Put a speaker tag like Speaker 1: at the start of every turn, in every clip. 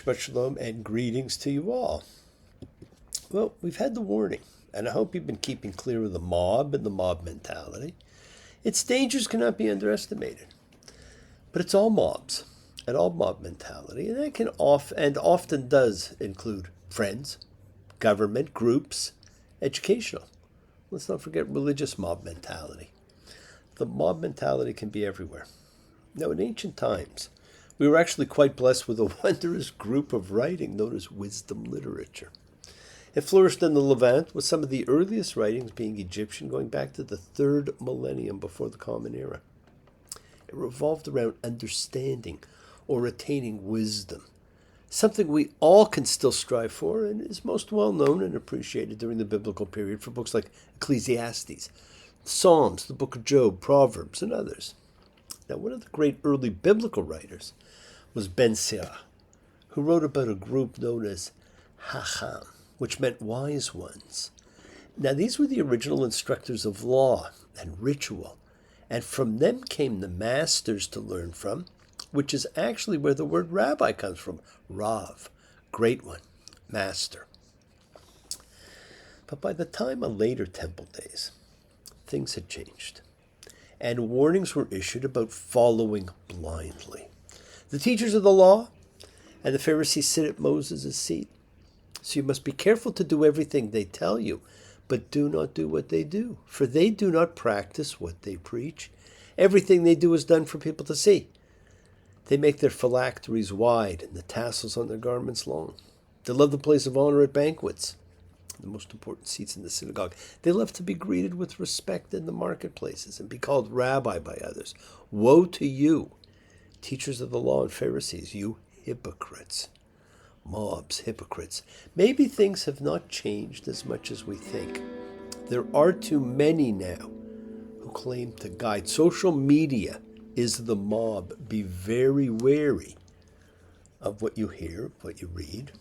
Speaker 1: Shabbat Shalom and greetings to you all. Well, we've had the warning, and I hope you've been keeping clear of the mob and the mob mentality. Its dangers cannot be underestimated. But it's all mobs and all mob mentality, and that can often does include friends, government, groups, educational. Let's not forget religious mob mentality. The mob mentality can be everywhere. Now, in ancient times, we were actually quite blessed with a wondrous group of writing known as wisdom literature. It flourished in the Levant, with some of the earliest writings being Egyptian, going back to the 3rd millennium before the Common Era. It revolved around understanding or attaining wisdom, something we all can still strive for and is most well known and appreciated during the biblical period for books like Ecclesiastes, Psalms, the Book of Job, Proverbs, and others. Now, one of the great early biblical writers was Ben Sira, who wrote about a group known as Hacham, which meant wise ones. Now, these were the original instructors of law and ritual, and from them came the masters to learn from, which is actually where the word rabbi comes from. Rav, great one, master. But by the time of later temple days, things had changed, and warnings were issued about following blindly. The teachers of the law and the Pharisees sit at Moses' seat. So you must be careful to do everything they tell you, but do not do what they do, for they do not practice what they preach. Everything they do is done for people to see. They make their phylacteries wide and the tassels on their garments long. They love the place of honor at banquets, the most important seats in the synagogue. They love to be greeted with respect in the marketplaces and be called rabbi by others. Woe to you, teachers of the law and Pharisees, you hypocrites. Mobs, hypocrites. Maybe things have not changed as much as we think. There are too many now who claim to guide. Social media is the mob. Be very wary of what you hear, what you read,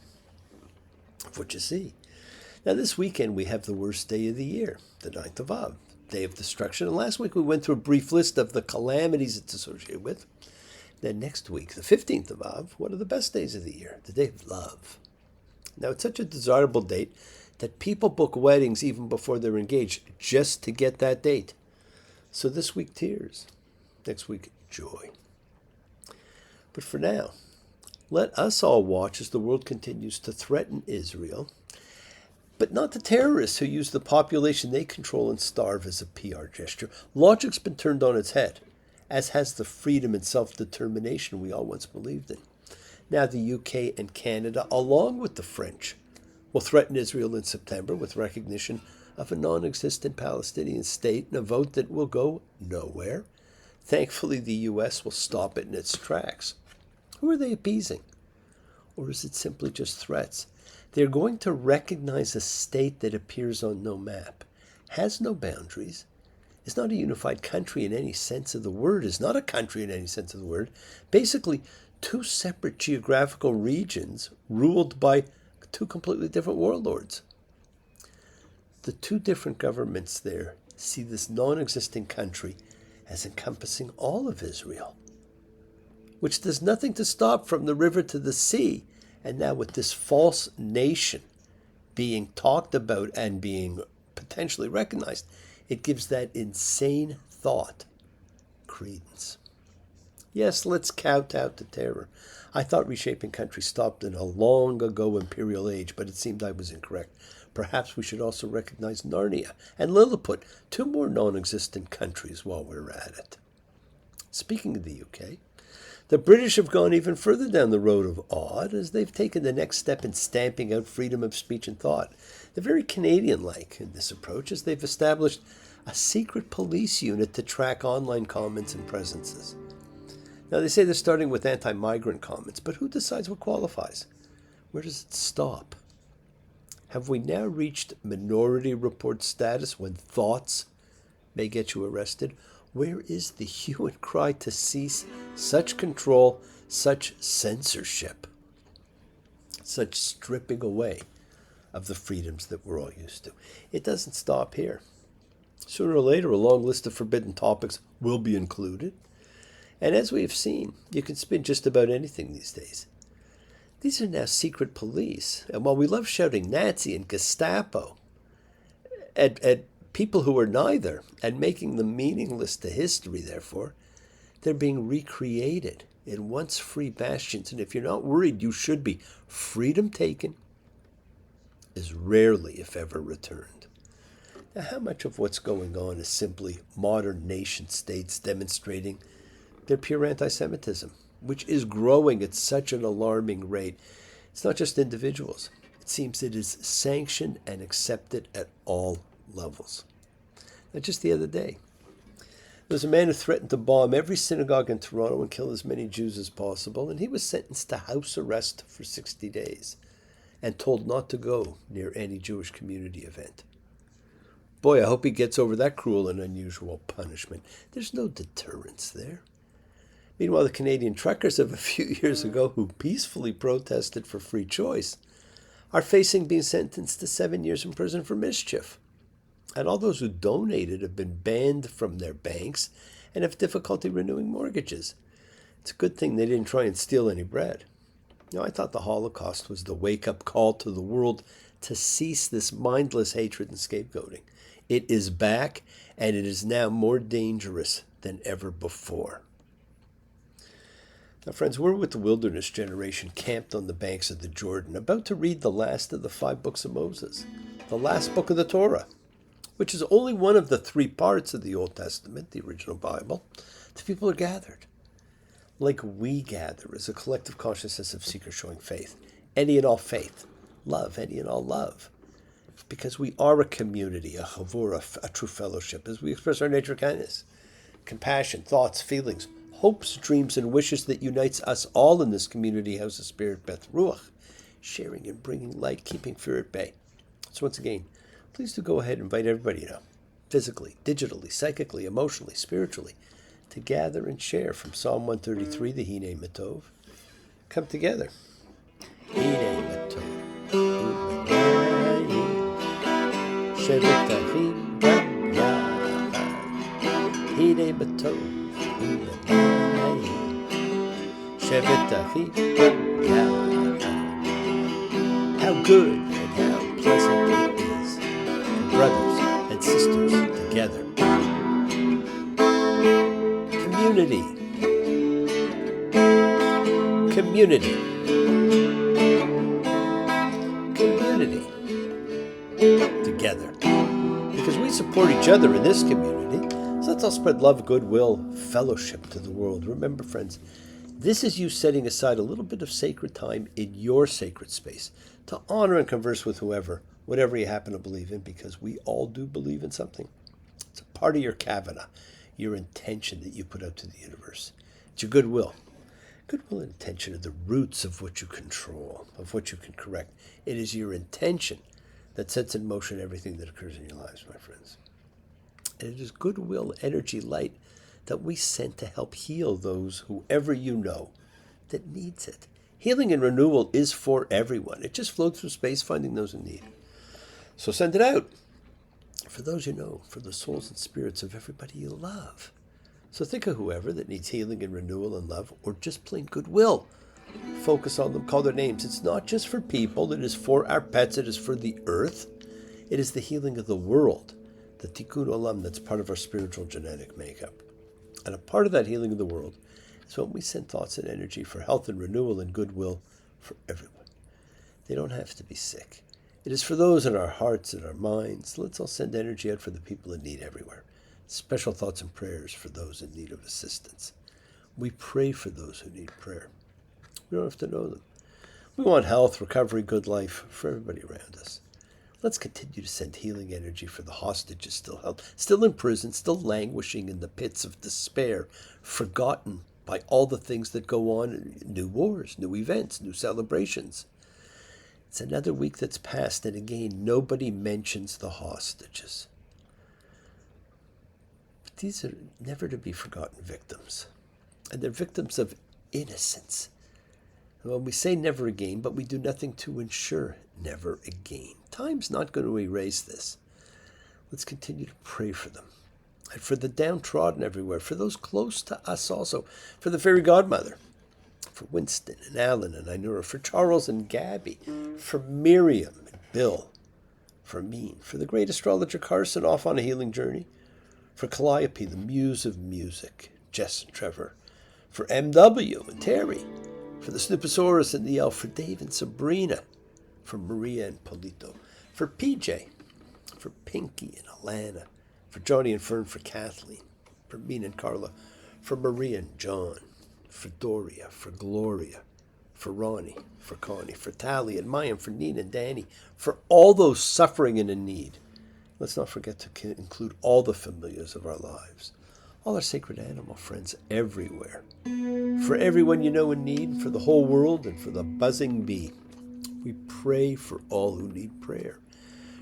Speaker 1: of what you see. Now, this weekend we have the worst day of the year, the 9th of Av, Day of Destruction. And last week we went through a brief list of the calamities it's associated with. Then next week, the 15th of Av, one of the best days of the year, the Day of Love. Now, it's such a desirable date that people book weddings even before they're engaged just to get that date. So this week, tears. Next week, joy. But for now, let us all watch as the world continues to threaten Israel, but not the terrorists who use the population they control and starve as a PR gesture. Logic's been turned on its head, as has the freedom and self-determination we all once believed in. Now the UK and Canada, along with the French, will threaten Israel in September with recognition of a non-existent Palestinian state and a vote that will go nowhere. Thankfully, the US will stop it in its tracks. Who are they appeasing? Or is it simply just threats? They're going to recognize a state that appears on no map, has no boundaries, is not a unified country in any sense of the word, is not a country in any sense of the word. Basically, two separate geographical regions ruled by two completely different warlords. The two different governments there see this non-existent country as encompassing all of Israel, which does nothing to stop from the river to the sea. And now with this false nation being talked about and being potentially recognized, it gives that insane thought credence. Yes, let's kowtow to terror. I thought reshaping countries stopped in a long ago imperial age, but it seemed I was incorrect. Perhaps we should also recognize Narnia and Lilliput, two more non-existent countries while we're at it. Speaking of the UK, the British have gone even further down the road of odd as they've taken the next step in stamping out freedom of speech and thought. They're very Canadian-like in this approach as they've established a secret police unit to track online comments and presences. Now, they say they're starting with anti-migrant comments, but who decides what qualifies? Where does it stop? Have we now reached minority report status when thoughts may get you arrested? Where is the hue and cry to cease such control, such censorship, such stripping away of the freedoms that we're all used to? It doesn't stop here. Sooner or later, a long list of forbidden topics will be included. And as we have seen, you can spin just about anything these days. These are now secret police. And while we love shouting Nazi and Gestapo at people who are neither and making them meaningless to history, therefore, they're being recreated in once free bastions. And if you're not worried, you should be. Freedom taken is rarely, if ever, returned. Now, how much of what's going on is simply modern nation states demonstrating their pure anti-Semitism, which is growing at such an alarming rate? It's not just individuals. It seems it is sanctioned and accepted at all levels. Now, just the other day, there was a man who threatened to bomb every synagogue in Toronto and kill as many Jews as possible, and he was sentenced to house arrest for 60 days and told not to go near any Jewish community event. Boy, I hope he gets over that cruel and unusual punishment. There's no deterrence there. Meanwhile, the Canadian truckers of a few years ago who peacefully protested for free choice are facing being sentenced to 7 years in prison for mischief. And all those who donated have been banned from their banks and have difficulty renewing mortgages. It's a good thing they didn't try and steal any bread. I thought the Holocaust was the wake-up call to the world to cease this mindless hatred and scapegoating. It is back, and it is now more dangerous than ever before. Now, friends, we're with the wilderness generation camped on the banks of the Jordan, about to read the last of the 5 books of Moses, the last book of the Torah, which is only one of the 3 parts of the Old Testament, the original Bible. The people are gathered, like we gather as a collective consciousness of seekers showing faith, any and all faith, love, any and all love. Because we are a community, a chavura, a true fellowship, as we express our nature of kindness, compassion, thoughts, feelings, hopes, dreams, and wishes that unites us all in this community house of spirit, Beth Ruach, sharing and bringing light, keeping fear at bay. So once again, please do go ahead and invite everybody, physically, digitally, psychically, emotionally, spiritually, to gather and share from Psalm 133, the Hine Matov. Come together. Hine Matov. Shevet Achim Gam Yachad. Hine Matov. Shevet Achim Gam Yachad. How good and how pleasant it is for brothers and sisters together. Community. Community. Community. Together. Because we support each other in this community, so let's all spread love, goodwill, fellowship to the world. Remember, friends, this is you setting aside a little bit of sacred time in your sacred space to honor and converse with whoever, whatever you happen to believe in, because we all do believe in something. It's a part of your kavana, your intention that you put out to the universe. It's your goodwill. Goodwill and intention are the roots of what you control, of what you can correct. It is your intention that sets in motion everything that occurs in your lives, my friends. And it is goodwill, energy, light that we send to help heal those, whoever you know, that needs it. Healing and renewal is for everyone. It just floats through space, finding those in need. So send it out. For those you know, for the souls and spirits of everybody you love. So think of whoever that needs healing and renewal and love, or just plain goodwill. Focus on them, call their names. It's not just for people, it is for our pets, it is for the earth. It is the healing of the world, the tikkun olam that's part of our spiritual genetic makeup. And a part of that healing of the world is when we send thoughts and energy for health and renewal and goodwill for everyone. They don't have to be sick. It is for those in our hearts and our minds. Let's all send energy out for the people in need everywhere. Special thoughts and prayers for those in need of assistance. We pray for those who need prayer. We don't have to know them. We want health, recovery, good life for everybody around us. Let's continue to send healing energy for the hostages still held, still in prison, still languishing in the pits of despair, forgotten by all the things that go on, new wars, new events, new celebrations. It's another week that's passed, and again, nobody mentions the hostages. But these are never to be forgotten victims. And they're victims of innocence. Well, we say never again, but we do nothing to ensure never again. Time's not going to erase this. Let's continue to pray for them. And for the downtrodden everywhere, for those close to us also, for the fairy godmother, for Winston and Alan and Inura, for Charles and Gabby, for Miriam and Bill, for Amin, for the great astrologer Carson off on a healing journey, for Calliope, the muse of music, Jess and Trevor, for MW and Terry, for the Snooposaurus and the Elf, for Dave and Sabrina, for Maria and Polito, for PJ, for Pinky and Alana, for Johnny and Fern, for Kathleen, for Mina and Carla, for Maria and John, for Doria, for Gloria, for Ronnie, for Connie, for Tally and Maya, for Nina and Danny, for all those suffering and in need. Let's not forget to include all the familiars of our lives, all our sacred animal friends everywhere, for everyone you know in need, for the whole world, and for the buzzing bee. We pray for all who need prayer.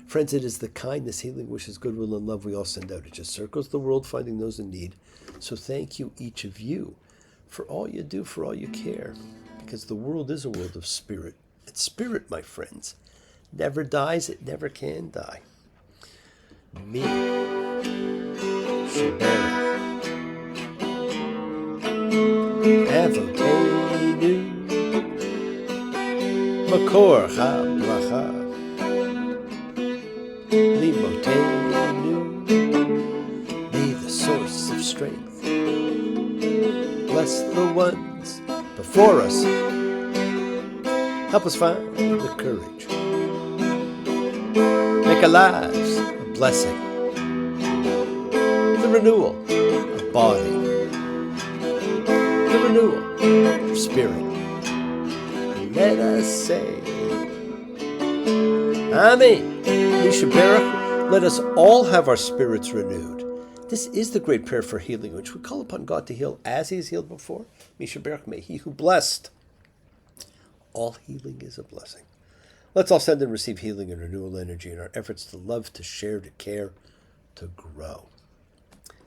Speaker 1: Friends, it is the kindness, healing, wishes, goodwill, and love we all send out. It just circles the world, finding those in need. So thank you, each of you, for all you do, for all you care, because the world is a world of spirit. And spirit, my friends, never dies. It never can die. Me, Shabbat, Avotenu, Makor HaBracha, Limotenu, may the source of strength bless the ones before us. Help us find the courage. Make our lives a blessing. The renewal of body. The renewal of spirit. Let us say, Amen. Misha Barak, let us all have our spirits renewed. This is the great prayer for healing, which we call upon God to heal as He has healed before. Misha Barak, may He who blessed. All healing is a blessing. Let's all send and receive healing and renewal energy in our efforts to love, to share, to care, to grow.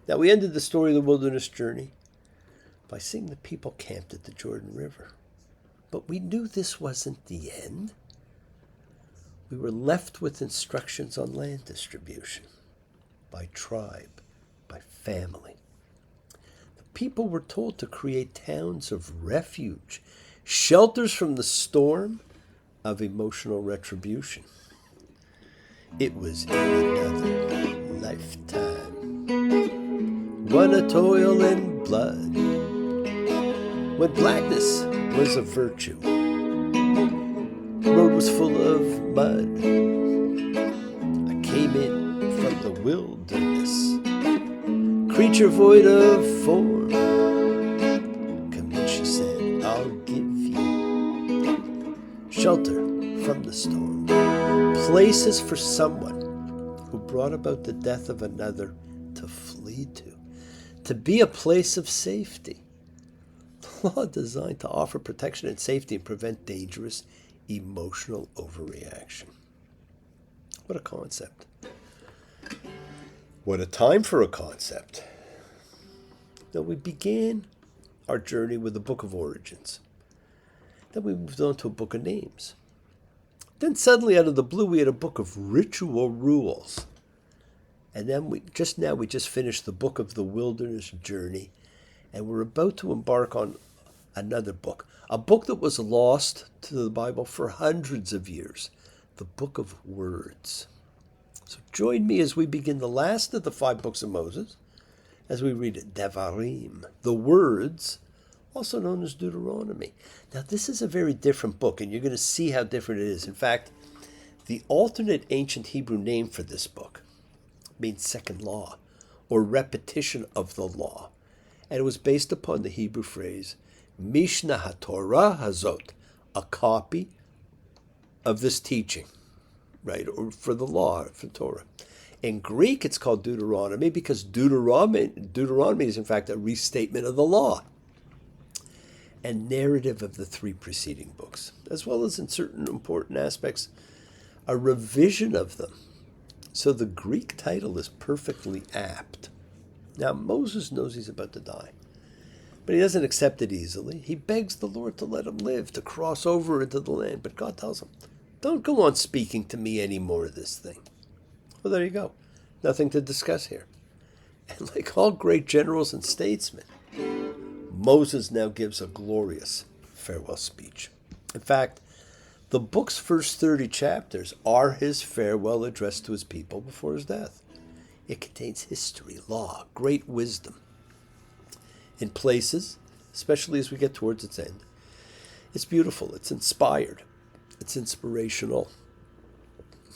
Speaker 1: Now, we ended the story of the wilderness journey by seeing the people camped at the Jordan River. But we knew this wasn't the end. We were left with instructions on land distribution, by tribe, by family. The people were told to create towns of refuge, shelters from the storm of emotional retribution. It was in another lifetime, one of toil and blood, when blackness was a virtue. The road was full of mud. I came in from the wilderness, creature void of form. Come in, she said, I'll give you shelter from the storm, places for someone who brought about the death of another to flee to be a place of safety. The law designed to offer protection and safety and prevent dangerous emotional overreaction. What a concept. What a time for a concept. Now, we began our journey with the Book of Origins. Then we moved on to a book of names. Then suddenly, out of the blue, we had a book of ritual rules. And then we just finished the book of the wilderness journey, and we're about to embark on another book, a book that was lost to the Bible for hundreds of years, the Book of Words. So join me as we begin the last of the 5 books of Moses, as we read it, devarim, the words, also known as Deuteronomy. Now, this is a very different book, and you're going to see how different it is. In fact, the alternate ancient Hebrew name for this book means second law, or repetition of the law. And it was based upon the Hebrew phrase, Mishnah HaTorah Hazot, a copy of this teaching, right, or for the law, for Torah. In Greek, it's called Deuteronomy because Deuteronomy is, in fact, a restatement of the law and narrative of the 3 preceding books, as well as in certain important aspects, a revision of them. So the Greek title is perfectly apt. Now, Moses knows he's about to die, but he doesn't accept it easily. He begs the Lord to let him live, to cross over into the land. But God tells him, don't go on speaking to me any more of this thing. Well, there you go. Nothing to discuss here. And like all great generals and statesmen, Moses now gives a glorious farewell speech. In fact, the book's first 30 chapters are his farewell address to his people before his death. It contains history, law, great wisdom. In places, especially as we get towards its end, it's beautiful, it's inspired, it's inspirational.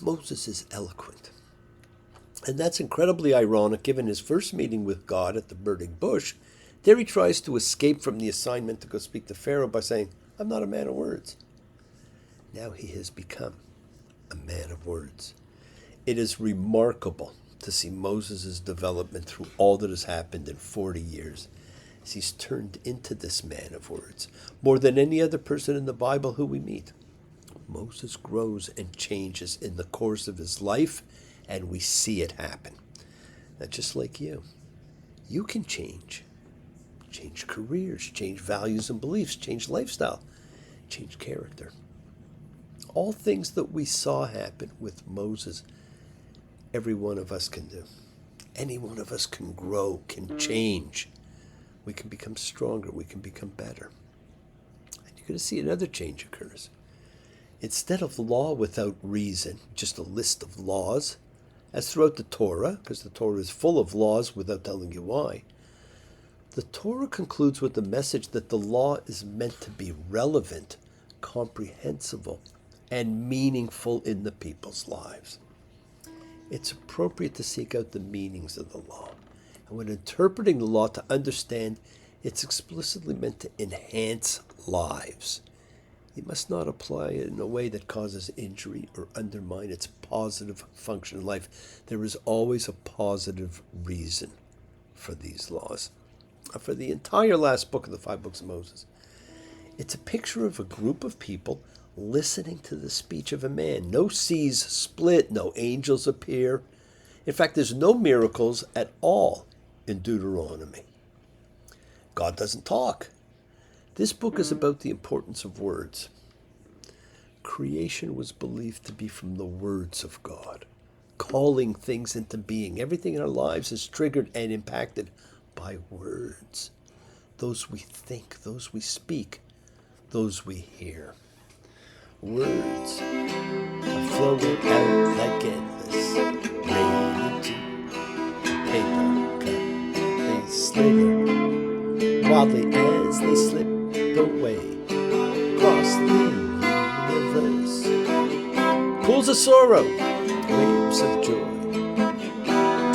Speaker 1: Moses is eloquent. And that's incredibly ironic given his first meeting with God at the burning bush. There he tries to escape from the assignment to go speak to Pharaoh by saying, I'm not a man of words. Now he has become a man of words. It is remarkable to see Moses' development through all that has happened in 40 years as he's turned into this man of words. More than any other person in the Bible who we meet, Moses grows and changes in the course of his life, and we see it happen. Now, just like you can change careers, change values and beliefs, change lifestyle, change character. All things that we saw happen with Moses, every one of us can do. Any one of us can grow, can change. We can become stronger, we can become better. And you're going to see another change occurs. Instead of law without reason, just a list of laws, as throughout the Torah, because the Torah is full of laws without telling you why, the Torah concludes with the message that the law is meant to be relevant, comprehensible, and meaningful in the people's lives. It's appropriate to seek out the meanings of the law. And when interpreting the law, to understand it's explicitly meant to enhance lives. You must not apply it in a way that causes injury or undermine its positive function in life. There is always a positive reason for these laws. For the entire last book of the 5 books of Moses, it's a picture of a group of people listening to the speech of a man. No seas split, no angels appear. In fact, there's no miracles at all in Deuteronomy. God doesn't talk. This book is about the importance of words. Creation was believed to be from the words of God, calling things into being. Everything in our lives is triggered and impacted by words. Those we think, those we speak, those we hear. Words are flowing out like endless rain into paper cup. They slither wildly as they slip away across the universe. Pools of sorrow, waves of joy,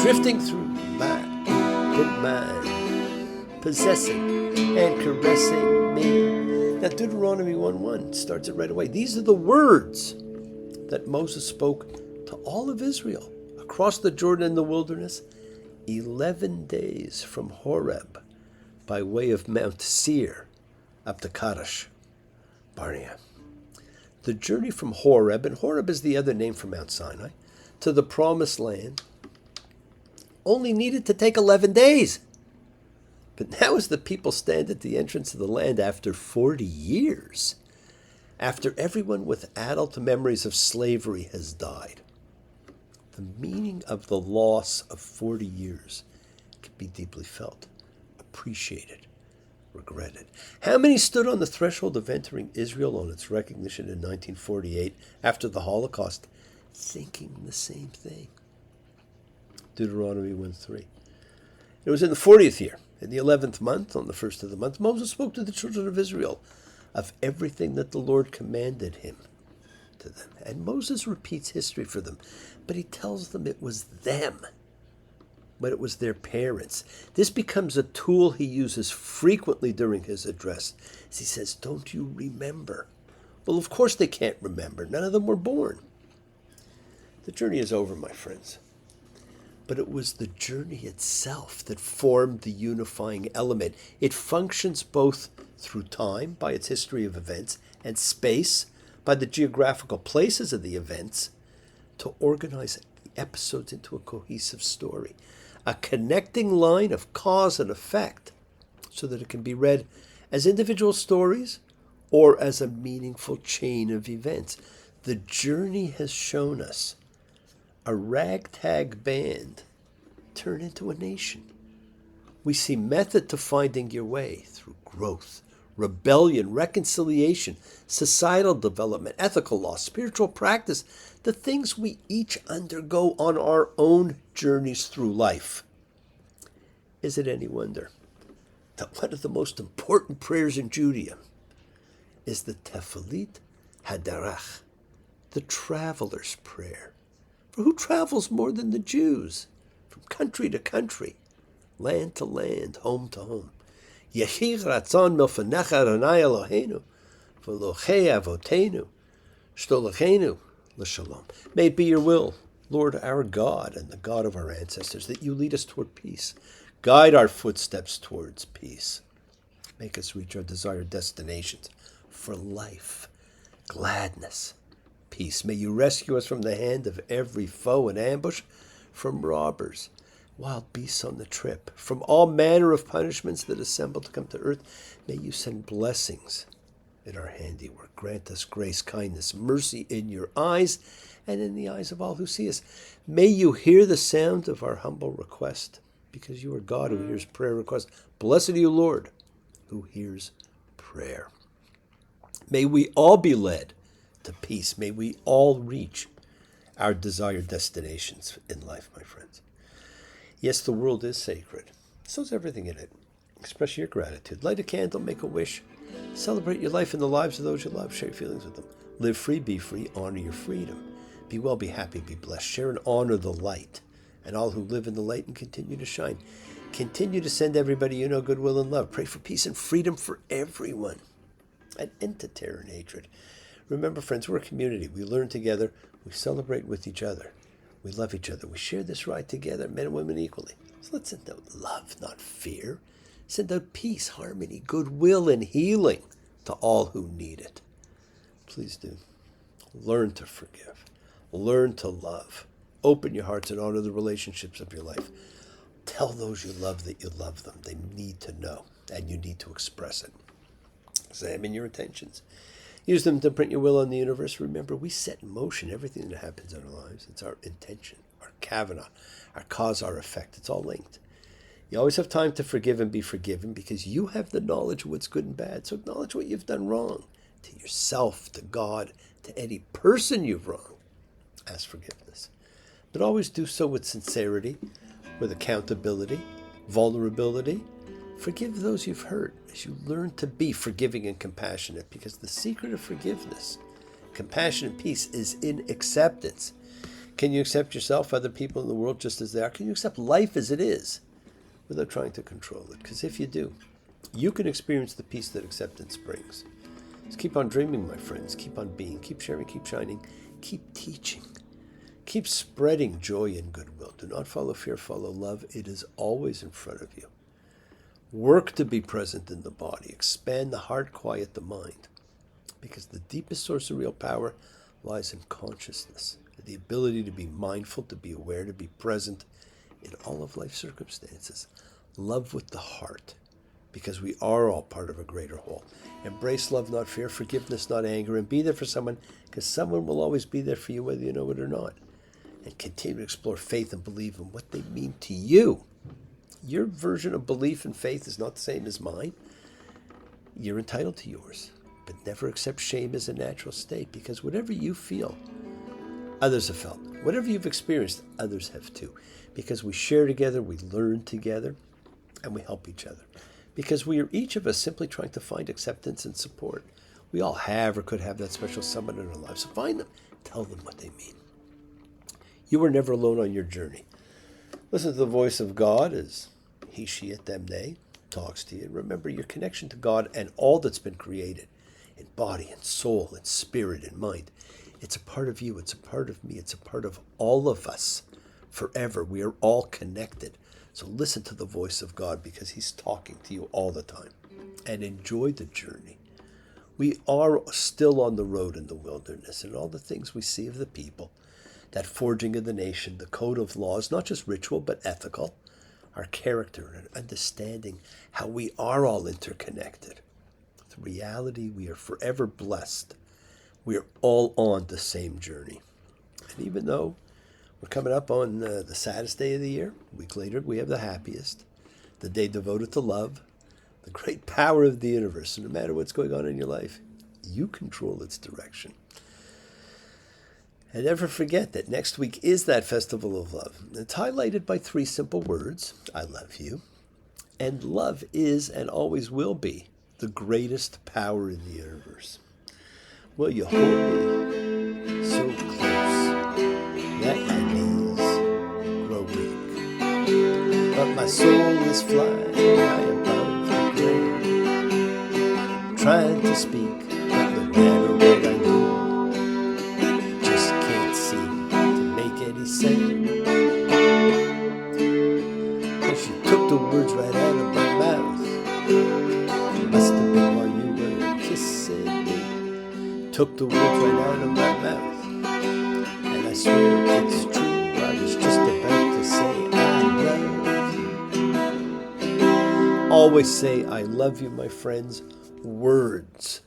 Speaker 1: drifting through my open mind, possessing and caressing me. Now, Deuteronomy 1:1 starts it right away. These are the words that Moses spoke to all of Israel across the Jordan in the wilderness, 11 days from Horeb by way of Mount Seir up to Kadesh Barnea. The journey from Horeb, and Horeb is the other name for Mount Sinai, to the Promised Land only needed to take 11 days. But now as the people stand at the entrance of the land after 40 years, after everyone with adult memories of slavery has died, the meaning of the loss of 40 years can be deeply felt, appreciated, regretted. How many stood on the threshold of entering Israel on its recognition in 1948 after the Holocaust, thinking the same thing? Deuteronomy 1:3. It was in the 40th year, in the 11th month, on the first of the month, Moses spoke to the children of Israel of everything that the Lord commanded him to them. And Moses repeats history for them, but he tells them it was them, but it was their parents. This becomes a tool he uses frequently during his address. As he says, don't you remember? Well, of course they can't remember. None of them were born. The journey is over, my friends. But it was the journey itself that formed the unifying element. It functions both through time, by its history of events, and space, by the geographical places of the events, to organize the episodes into a cohesive story, a connecting line of cause and effect, so that it can be read as individual stories or as a meaningful chain of events. The journey has shown us a ragtag band turn into a nation. We see method to finding your way through growth, rebellion, reconciliation, societal development, ethical law, spiritual practice, the things we each undergo on our own journeys through life. Is it any wonder that one of the most important prayers in Judaism is the Tefilit Hadarach, the traveler's prayer? For who travels more than the Jews? From country to country, land to land, home to home. Yehi ratzon milfanecha Adonai Eloheinu, v'lochei avotenu, shtolachenu l'shalom. May it be your will, Lord our God and the God of our ancestors, that you lead us toward peace. Guide our footsteps towards peace. Make us reach our desired destinations for life, gladness, peace. May you rescue us from the hand of every foe and ambush, from robbers, wild beasts on the trip, from all manner of punishments that assemble to come to earth. May you send blessings in our handiwork. Grant us grace, kindness, mercy in your eyes and in the eyes of all who see us. May you hear the sound of our humble request, because you are God who hears prayer requests. Blessed are you, Lord, who hears prayer. May we all be led to peace. May we all reach our desired destinations in life, my friends. Yes, the world is sacred. So is everything in it. Express your gratitude. Light a candle, make a wish. Celebrate your life and the lives of those you love. Share your feelings with them. Live free, be free. Honor your freedom. Be well, be happy, be blessed. Share and honor the light, and all who live in the light and continue to shine. Continue to send everybody you know goodwill and love. Pray for peace and freedom for everyone, an end to terror and hatred. Remember, friends, we're a community. We learn together. We celebrate with each other. We love each other. We share this ride together, men and women equally. So let's send out love, not fear. Send out peace, harmony, goodwill, and healing to all who need it. Please do. Learn to forgive. Learn to love. Open your hearts and honor the relationships of your life. Tell those you love that you love them. They need to know, and you need to express it. Examine your intentions. Use them to print your will on the universe. Remember, we set in motion everything that happens in our lives. It's our intention, our kavanah, our cause, our effect. It's all linked. You always have time to forgive and be forgiven because you have the knowledge of what's good and bad. So acknowledge what you've done wrong to yourself, to God, to any person you've wronged. Ask forgiveness. But always do so with sincerity, with accountability, vulnerability. Forgive those you've hurt as you learn to be forgiving and compassionate, because the secret of forgiveness, compassion, and peace is in acceptance. Can you accept yourself, other people in the world just as they are? Can you accept life as it is without trying to control it? Because if you do, you can experience the peace that acceptance brings. Just keep on dreaming, my friends. Keep on being. Keep sharing. Keep shining. Keep teaching. Keep spreading joy and goodwill. Do not follow fear, follow love. It is always in front of you. Work to be present in the body. Expand the heart, quiet the mind. Because the deepest source of real power lies in consciousness. The ability to be mindful, to be aware, to be present in all of life's circumstances. Love with the heart. Because we are all part of a greater whole. Embrace love, not fear. Forgiveness, not anger. And be there for someone, because someone will always be there for you whether you know it or not. And continue to explore faith and believe in what they mean to you. Your version of belief and faith is not the same as mine. You're entitled to yours. But never accept shame as a natural state, because whatever you feel, others have felt. Whatever you've experienced, others have too. Because we share together, we learn together, and we help each other. Because we are each of us simply trying to find acceptance and support. We all have or could have that special someone in our lives. So find them. Tell them what they mean. You are never alone on your journey. Listen to the voice of God as he, she, it, them, they talks to you. And remember your connection to God and all that's been created in body and soul and spirit and mind. It's a part of you. It's a part of me. It's a part of all of us forever. We are all connected. So listen to the voice of God, because he's talking to you all the time. And enjoy the journey. We are still on the road in the wilderness, and all the things we see of the people, that forging of the nation, the code of laws, not just ritual, but ethical, our character and understanding how we are all interconnected. With reality, we are forever blessed. We are all on the same journey. And even though we're coming up on the saddest day of the year, a week later we have the happiest, the day devoted to love, the great power of the universe. And no matter what's going on in your life, you control its direction. And never forget that next week is that festival of love. It's highlighted by 3 simple words: I love you. And love is and always will be the greatest power in the universe. Will you hold me so close that my knees grow weak? But my soul is flying high above the grave, trying to speak, but no matter what I do, just can't seem to make any sense. And she took the words right out of my mouth. It must have been while you were kissing me. Took the words right out of my mouth. And I swear it's true, I was just about to say I love you. Always say I love you, my friends. Words.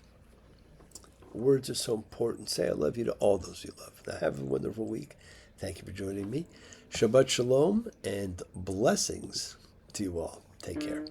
Speaker 1: Words are so important. Say I love you to all those you love. Now have a wonderful week. Thank you for joining me. Shabbat shalom and blessings to you all. Take care.